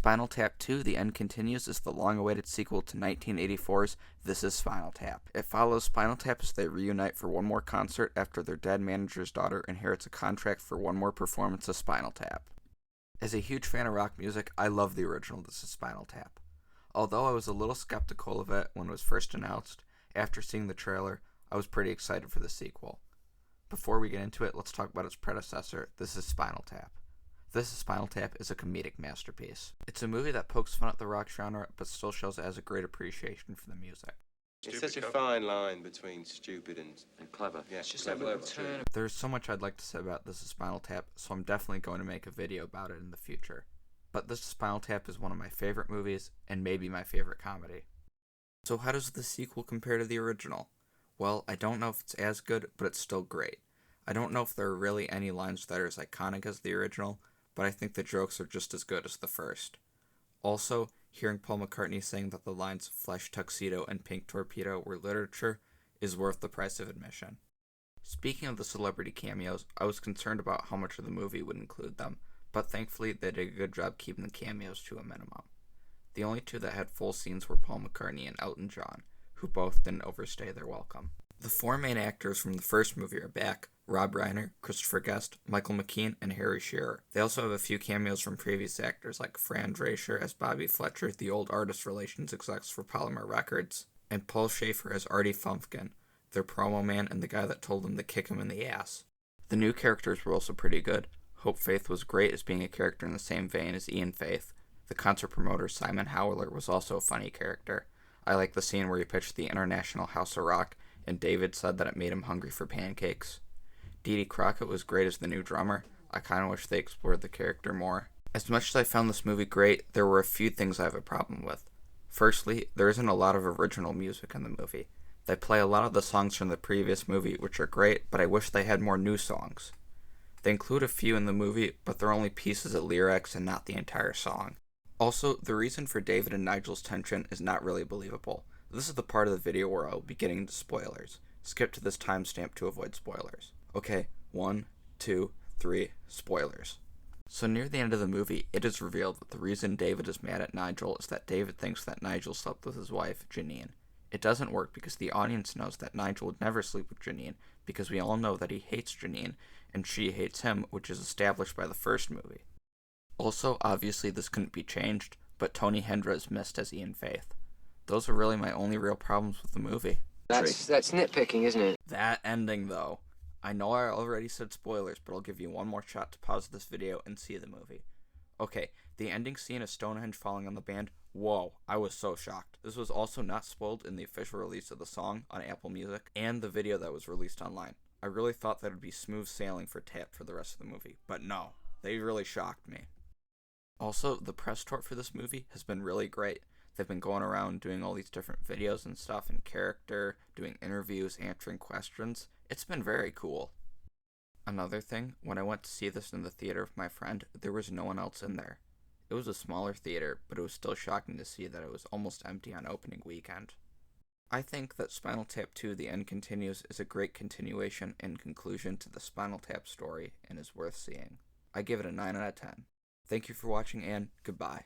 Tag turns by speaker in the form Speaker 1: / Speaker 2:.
Speaker 1: Spinal Tap 2, The End Continues, is the long-awaited sequel to 1984's This Is Spinal Tap. It follows Spinal Tap as they reunite for one more concert after their dead manager's daughter inherits a contract for one more performance of Spinal Tap. As a huge fan of rock music, I love the original This Is Spinal Tap. Although I was a little skeptical of it when it was first announced, after seeing the trailer, I was pretty excited for the sequel. Before we get into it, let's talk about its predecessor, This Is Spinal Tap. This Is Spinal Tap is a comedic masterpiece. It's a movie that pokes fun at the rock genre, but still shows it has a great appreciation for the music.
Speaker 2: It's such a fine line between stupid and clever. Yeah,
Speaker 3: It's just
Speaker 2: clever.
Speaker 3: that little turn.
Speaker 1: There's so much I'd like to say about This Is Spinal Tap, so I'm definitely going to make a video about it in the future. But This Is Spinal Tap is one of my favorite movies, and maybe my favorite comedy. So how does the sequel compare to the original? Well, I don't know if it's as good, but it's still great. I don't know if there are really any lines that are as iconic as the original, but I think the jokes are just as good as the first. Also, hearing Paul McCartney saying that the lines Flesh Tuxedo and Pink Torpedo were literature is worth the price of admission. Speaking of the celebrity cameos, I was concerned about how much of the movie would include them, but thankfully they did a good job keeping the cameos to a minimum. The only two that had full scenes were Paul McCartney and Elton John, who both didn't overstay their welcome. The four main actors from the first movie are back: Rob Reiner, Christopher Guest, Michael McKean, and Harry Shearer. They also have a few cameos from previous actors like Fran Drescher as Bobby Fletcher, the old artist relations execs for Polymer Records, and Paul Schaefer as Artie Fumpkin, their promo man and the guy that told them to kick him in the ass. The new characters were also pretty good. Hope Faith was great as being a character in the same vein as Ian Faith. The concert promoter Simon Howler was also a funny character. I like the scene where he pitched the International House of Rock, and David said that it made him hungry for pancakes. Dee Dee Crockett was great as the new drummer. I kind of wish they explored the character more. As much as I found this movie great, there were a few things I have a problem with. Firstly, there isn't a lot of original music in the movie. They play a lot of the songs from the previous movie, which are great, but I wish they had more new songs. They include a few in the movie, but they're only pieces of lyrics and not the entire song. Also, the reason for David and Nigel's tension is not really believable. This is the part of the video where I will be getting into spoilers. Skip to this timestamp to avoid spoilers. Okay, 1, 2, 3, spoilers. So near the end of the movie, it is revealed that the reason David is mad at Nigel is that David thinks that Nigel slept with his wife, Janine. It doesn't work because the audience knows that Nigel would never sleep with Janine, because we all know that he hates Janine, and she hates him, which is established by the first movie. Also, obviously this couldn't be changed, but Tony Hendra is missed as Ian Faith. Those are really my only real problems with the movie.
Speaker 3: That's nitpicking, isn't it?
Speaker 1: That ending, though. I know I already said spoilers, but I'll give you one more shot to pause this video and see the movie. Okay, the ending scene of Stonehenge falling on the band, whoa, I was so shocked. This was also not spoiled in the official release of the song on Apple Music and the video that was released online. I really thought that it would be smooth sailing for Tap for the rest of the movie, but no, they really shocked me. Also, the press tour for this movie has been really great. They've been going around doing all these different videos and stuff in character, doing interviews, answering questions. It's been very cool. Another thing, when I went to see this in the theater with my friend, there was no one else in there. It was a smaller theater, but it was still shocking to see that it was almost empty on opening weekend. I think that Spinal Tap 2, The End Continues is a great continuation and conclusion to the Spinal Tap story and is worth seeing. I give it a 9 out of 10. Thank you for watching and goodbye.